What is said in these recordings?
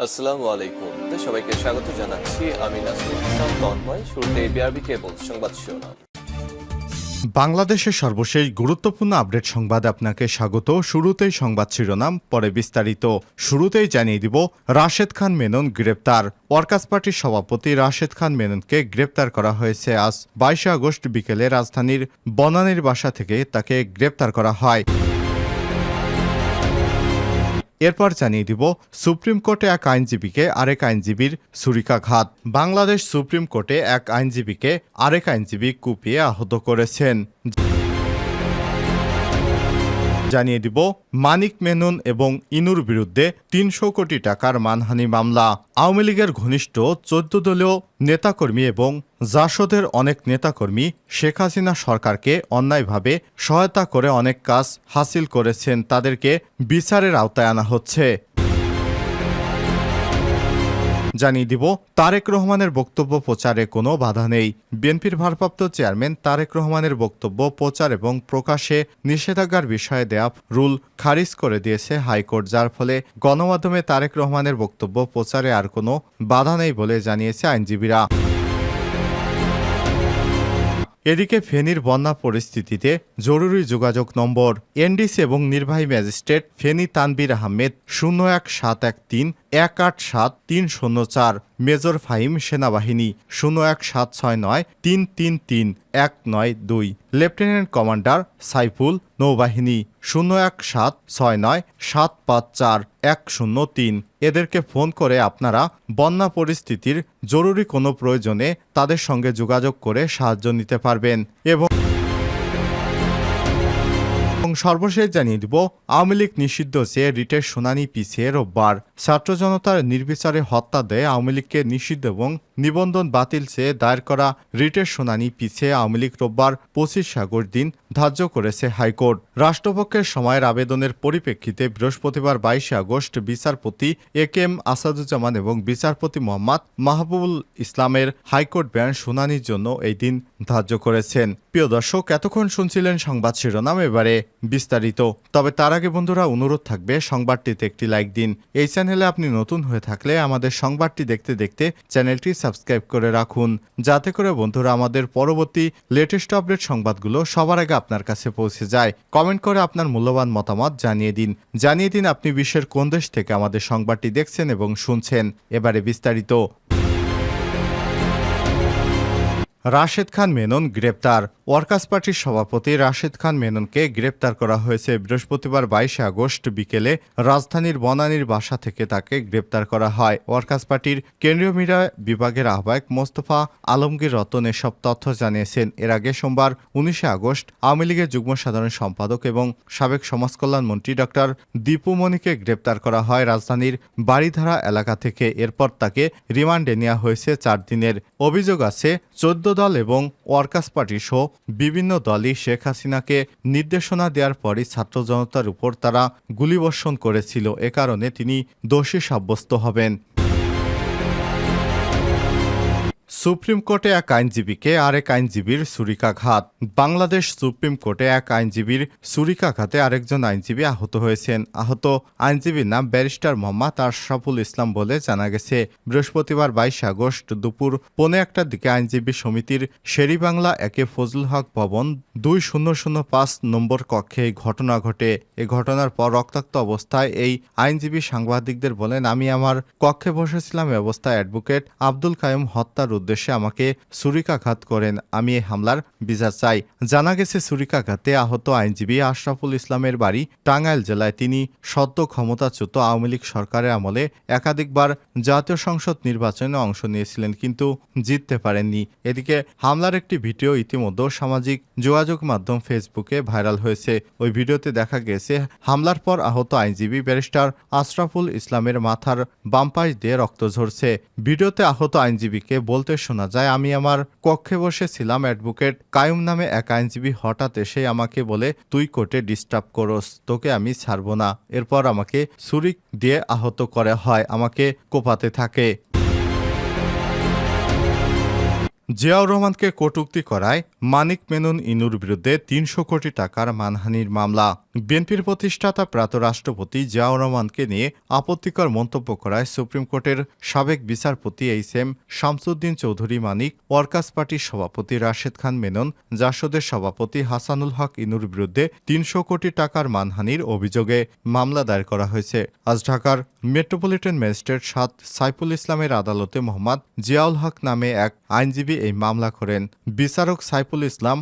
আসসালামু আলাইকুম। সবাইকে স্বাগত জানাচ্ছি। আমি নাসরুল ইসলাম তন্ময়। শুরুতে বিআরবি কেবল সংবাদ শিরোনাম। বাংলাদেশের সর্বশেষ গুরুত্বপূর্ণ আপডেট সংবাদে আপনাকে স্বাগত। শুরুতেই সংবাদ শিরোনাম, পরে বিস্তারিত। শুরুতেই জানিয়ে দিব, রাশেদ খান মেনন গ্রেপ্তার। ওয়ার্কার্স পার্টির সভাপতি রাশেদ খান মেননকে গ্রেপ্তার করা হয়েছে। আজ 22 আগস্ট বিকেলে রাজধানীর বনানীর বাসা থেকে তাকে গ্রেপ্তার করা হয়। এরপর জানিয়ে দিব, সুপ্রিম কোর্টে এক আইনজীবীকে আরেক আইনজীবীর ছুরিকাঘাত। বাংলাদেশ সুপ্রিম কোর্টে এক আইনজীবীকে আরেক আইনজীবী কুপিয়ে আহত করেছেন। জানিয়ে দিব, মানিক মেনন এবং ইনুর বিরুদ্ধে 300 কোটি টাকার মানহানি মামলা। আওয়ামী লীগের ঘনিষ্ঠ 14 দলীয় নেতাকর্মী এবং জাসদের অনেক নেতাকর্মী শেখ হাসিনা সরকারকে অন্যায়ভাবে সহায়তা করে অনেক কাজ হাসিল করেছেন। তাদেরকে বিচারের আওতায় আনা হচ্ছে। জানিয়ে দিব, তারেক রহমানের বক্তব্য প্রচারে কোনো বাধা নেই। বিএনপির ভারপ্রাপ্ত চেয়ারম্যান তারেক রহমানের বক্তব্য প্রচার এবং প্রকাশে নিষেধাজ্ঞার বিষয়ে দেয়া রুল খারিজ করে দিয়েছে হাইকোর্ট, যার ফলে গণমাধ্যমে তারেক রহমানের বক্তব্য প্রচারে আর কোনো বাধা নেই বলে জানিয়েছে আইনজীবীরা। এদিকে ফেনীর বন্যা পরিস্থিতিতে জরুরি যোগাযোগ নম্বর এনডিসি এবং নির্বাহী ম্যাজিস্ট্রেট ফেনী তানবীর আহমেদ 01713 187304, মেজর ফাহিম সেনাবাহিনী 01769 333 192, লেফটেন্যান্ট কমান্ডার সাইফুল নৌবাহিনী 01769 754 103। এদেরকে ফোন করে আপনারা বন্যা পরিস্থিতির জরুরি কোনো প্রয়োজনে তাদের সঙ্গে যোগাযোগ করে সাহায্য নিতে পারবেন। এবং সর্বশেষ জানিয়ে দিব, আওয়ামী লীগ নিষিদ্ধ চেয়ে রিটের শুনানি পিছিয়ে রোববার। ছাত্র জনতার নির্বিচারে হত্যা দেয় আওয়ামী লীগকে নিষিদ্ধ এবং নিবন্ধন বাতিল চেয়ে দায়ের করা রিটের শুনানি পিছিয়ে আওয়ামী লীগ রোববার 25 আগস্ট দিন ধার্য করেছে হাইকোর্ট। রাষ্ট্রপক্ষের সময়ের আবেদনের পরিপ্রেক্ষিতে বৃহস্পতিবার 22 আগস্ট বিচারপতি AK-M আসাদুজ্জামান এবং বিচারপতি মোহাম্মদ মাহবুবুল ইসলামের হাইকোর্ট বেঞ্চ শুনানির জন্য এই দিন ধার্য করেছেন। প্রিয় দর্শক, এতক্ষণ শুনছিলেন সংবাদ শিরোনাম, এবারে বিস্তারিত। তবে তার আগে বন্ধুরা, অনুরোধ থাকবে সংবাদটিতে একটি লাইক দিন। এই চ্যানেলে আপনি নতুন হয়ে থাকলে আমাদের সংবাদটি দেখতে দেখতে চ্যানেলটি সাবস্ক্রাইব করে রাখুন, যাতে করে বন্ধুরা আমাদের পরবর্তী লেটেস্ট আপডেট সংবাদগুলো সবার আগে আপনার কাছে পৌঁছে যায়। কমেন্ট করে আপনার মূল্যবান মতামত জানিয়ে দিন আপনি বিশ্বের কোন দেশ থেকে আমাদের সংবাদটি দেখছেন এবং শুনছেন। এবারে বিস্তারিত। রাশেদ খান মেনন গ্রেপ্তার। ওয়ার্কার্স পার্টির সভাপতি রাশেদ খান মেননকে গ্রেপ্তার করা হয়েছে। বৃহস্পতিবার 22 আগস্ট বিকেলে রাজধানীর বনানীর বাসা থেকে তাকে গ্রেপ্তার করা হয়। ওয়ার্কার্স পার্টির কেন্দ্রীয় মিডিয়া বিভাগের আহ্বায়ক মোস্তফা আলমগীর রতন এসব তথ্য জানিয়েছেন। এর আগে সোমবার 19 আগস্ট আওয়ামী লীগের যুগ্ম সাধারণ সম্পাদক এবং সাবেক সমাজকল্যাণ মন্ত্রী ডক্টর দীপু মনিকে গ্রেপ্তার করা হয় রাজধানীর বাড়িধারা এলাকা থেকে। এরপর তাকে রিমান্ডে নেওয়া হয়েছে 4 দিনের। অভিযোগ আছে, 14 দল এবং ওয়ার্কার্স পার্টি সহ বিভিন্ন দলই শেখ হাসিনাকে নির্দেশনা দেওয়ার পরই ছাত্র জনতার উপর তারা গুলিবর্ষণ করেছিল। এ কারণে তিনি দোষী সাব্যস্ত হবেন। সুপ্রিম কোর্টে এক আইনজীবীকে আরেক আইনজীবীর ছুরিকাঘাত। বাংলাদেশ সুপ্রিম কোর্টে এক আইনজীবীর ছুরিকাঘাতে আরেকজন আইনজীবী আহত হয়েছেন। আহত আইনজীবীর নাম ব্যারিস্টার মোহাম্মদ আশরাফুল ইসলাম বলে জানা গেছে। বৃহস্পতিবার 22 আগস্ট দুপুর 1:15টার দিকে আইনজীবী সমিতির শেরিবাংলা 1 ফজলুল হক ভবন 2005 নম্বর কক্ষে এই ঘটনা ঘটে। এ ঘটনার পর রক্তাক্ত অবস্থায় এই আইনজীবী সাংবাদিকদের বলেন, আমি আমার কক্ষে বসেছিলাম। এ অবস্থায় অ্যাডভোকেট আব্দুল কাইম হত্যার উদ্দেশ্যে আমাকে ছুরিকাঘাত করেন। আমি এই হামলার বিচার চাই। জানা গেছে, ছুরিকাঘাতে আহত আইনজীবী আশরাফুল ইসলামের বাড়ি টাঙ্গাইল জেলায়। তিনি সদ্য ক্ষমতাচ্যুত আওয়ামী লীগ সরকারের আমলে একাধিকবার জাতীয় সংসদ নির্বাচনে অংশ নিয়েছিলেন, কিন্তু জিততে পারেননি। এদিকে হামলার একটি ভিডিও ইতিমধ্যে সামাজিক যোগাযোগ মাধ্যম ফেসবুকে ভাইরাল হয়েছে। ওই ভিডিওতে দেখা গেছে হামলার পর আহত আইনজীবী ব্যারিস্টার আশরাফুল ইসলামের মাথার বাম পাশ দিয়ে রক্ত ঝরছে। ভিডিওতে আহত আইনজীবীকে বলতে শোনা যায়, আমি আমার কক্ষে বসেছিলাম। অ্যাডভোকেট কায়ুম নামে এক আইনজীবী হঠাৎ এসে আমাকে বলে, তুই কোর্টে ডিস্টার্ব করস, তোকে আমি ছাড়ব না। এরপর আমাকে ছুরি দিয়ে আহত করা হয়, আমাকে কোপাতে থাকে। জিয়াউর রহমানকে কটূক্তি করায় মানিক মেনন ইনুর বিরুদ্ধে 300 কোটি টাকার মানহানির মামলা। বিএনপির প্রতিষ্ঠাতা প্রয়াত রাষ্ট্রপতি জিয়াউর রহমানকে নিয়ে আপত্তিকর মন্তব্য করায় সুপ্রিম কোর্টের সাবেক বিচারপতি এইচ.এম. শামসুদ্দিন চৌধুরী মানিক, ওয়ার্কার্স পার্টির সভাপতি রাশেদ খান মেনন, জাসদের সভাপতি হাসানুল হক ইনুর বিরুদ্ধে ৩০০ কোটি টাকার মানহানির অভিযোগে মামলা দায়ের করা হয়েছে। আজ ঢাকার মেট্রোপলিটন ম্যাজিস্ট্রেট সাইফুল ইসলামের আদালতে মোহাম্মদ জিয়াউল হক নামে এক আইনজীবী এই মামলা করেন। বিচারক সাইফুল ইসলাম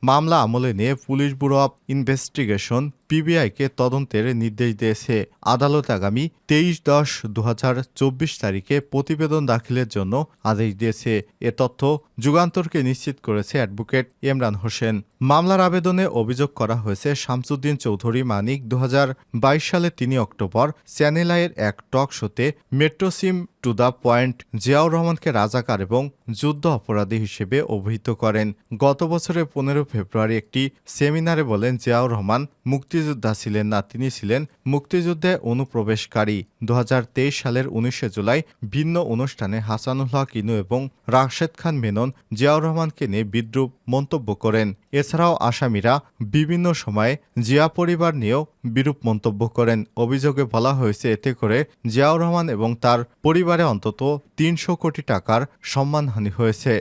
মামলা আমলে নিয়ে পুলিশ ব্যুরো অব ইনভেস্টিগেশন পিবিআইকে তদন্তের নির্দেশ দিয়েছে। আদালত আগামী 23/10/2024 তারিখে প্রতিবেদন দাখিলের জন্য আদেশ দিয়েছে। এ তথ্য যুগান্তরকে নিশ্চিত করেছে অ্যাডভোকেট ইমরান হোসেন। মামলার আবেদনে অভিযোগ করা হয়েছে শামসুদ্দিন চৌধুরী মানিক 2022 সালে 3 অক্টোবর চ্যানেল আইয়ের এক টক শোতে মেট্রোসিম টু দ্য পয়েন্ট জিয়াউর রহমানকে রাজাকার এবং যুদ্ধ অপরাধী হিসেবে অভিহিত করেন। গত বছরের 15 ফেব্রুয়ারি একটি সেমিনারে বলেন জিয়াউর রহমান মুক্তিযোদ্ধা ছিলেন না, তিনি ছিলেন মুক্তিযুদ্ধে অনুপ্রবেশকারী। 2023 সালের 19 জুলাই ভিন্ন অনুষ্ঠানে হাসানুল হক ইনু এবং রাশেদ খান মেনন জিয়াউর রহমানকে নিয়ে বিদ্রূপ মন্তব্য করেন। এছাড়াও আসামিরা বিভিন্ন সময়ে জিয়া পরিবার নিয়েও বিরূপ মন্তব্য করেন। অভিযোগে বলা হয়েছে এতে করে জিয়াউর রহমান এবং তার পরিবারে অন্তত ৩০০ কোটি টাকার সম্মানহানি হয়েছে।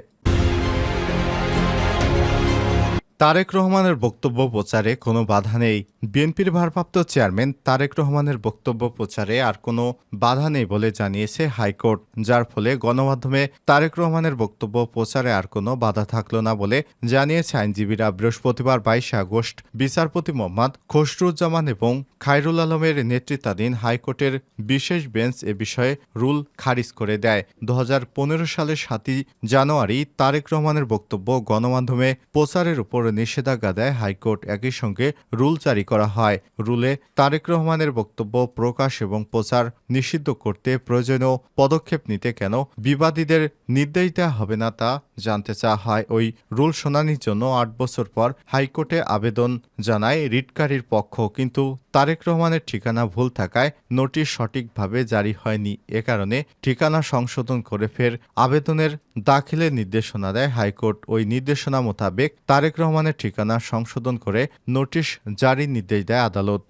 তারেক রহমানের বক্তব্য প্রচারে কোনো বাধা নেই। বিএনপির ভারপ্রাপ্ত চেয়ারম্যান তারেক রহমানের বক্তব্য প্রচারে আর কোনো বাধা নেই বলে জানিয়েছে হাইকোর্ট, যার ফলে গণমাধ্যমে তারেক রহমানের বক্তব্য প্রচারে আর কোনো বাধা থাকল না বলে জানিয়েছে আইনজীবীরা। বৃহস্পতিবার 22 আগস্ট বিচারপতি মোহাম্মদ খসরুজ্জামান এবং খায়রুল আলমের নেতৃত্বাধীন হাইকোর্টের বিশেষ বেঞ্চ এ বিষয়ে রুল খারিজ করে দেয়। 2015 সালের 7 জানুয়ারি তারেক রহমানের বক্তব্য গণমাধ্যমে প্রচারের উপর নিষেধাজ্ঞা দেয় হাইকোর্ট। একই সঙ্গে রুল জারি করা হয়। রুলে তারেক রহমানের বক্তব্য প্রকাশ এবং প্রচার নিষিদ্ধ করতে প্রয়োজনীয় পদক্ষেপ নিতে কেন বিবাদীদের নির্দেশ দেওয়া হবে না তা জানতে চাওয়া হয়। ওই রুল শুনানির জন্য 8 বছর পর হাইকোর্টে আবেদন জানায় রিটকারীর পক্ষ, কিন্তু তারেক রহমানের ঠিকানা ভুল থাকায় নোটিশ সঠিকভাবে জারি হয়নি। এ কারণে ঠিকানা সংশোধন করে ফের আবেদনের দাখিলের নির্দেশনা দেয় হাইকোর্ট। ওই নির্দেশনা মোতাবেক তারেক রহমানের ঠিকানা সংশোধন করে নোটিশ জারির নির্দেশ দেয় আদালত।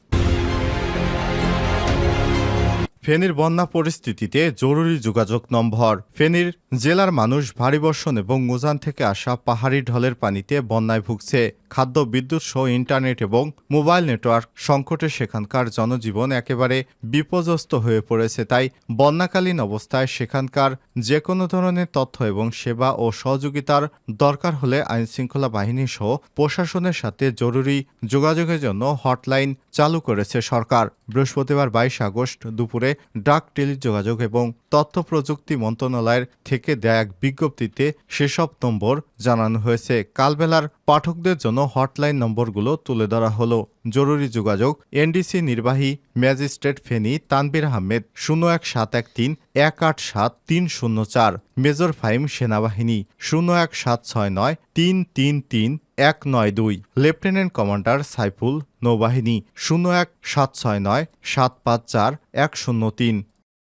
ফেনীর বন্যা পরিস্থিতিতে জরুরি যোগাযোগ নম্বর। ফেনীর জেলার মানুষ ভারী বর্ষণ এবং উজান থেকে আসা পাহাড়ি ঢলের পানিতে বন্যায় ভুগছে। খাদ্য, বিদ্যুৎ সহ ইন্টারনেট এবং মোবাইল নেটওয়ার্ক সংকটে সেখানকার জনজীবন একেবারে বিপর্যস্ত হয়ে পড়েছে। তাই বন্যাকালীন অবস্থায় সেখানকার যে কোনো ধরনের তথ্য এবং সেবা ও সহযোগিতার দরকার হলে আইনশৃঙ্খলা বাহিনী সহ প্রশাসনের সাথে জরুরি যোগাযোগের জন্য হটলাইন চালু করেছে সরকার। বৃহস্পতিবার 22 আগস্ট দুপুরে ডাক, টেলিযোগাযোগ এবং তথ্য প্রযুক্তি মন্ত্রণালয়ের থেকে দেয়া এক বিজ্ঞপ্তিতে সেসব নম্বর জানানো হয়েছে। কালবেলার পাঠকদের জন্য হটলাইন নম্বরগুলো তুলে ধরা হলো। জরুরি যোগাযোগ এনডিসি নির্বাহী ম্যাজিস্ট্রেট ফেনী তানবির আহমেদ 01713 187 304, মেজর ফাহিম সেনাবাহিনী 01769 333 192, লেফটেন্যান্ট কমান্ডার সাইফুল নৌবাহিনী 01769 754 103।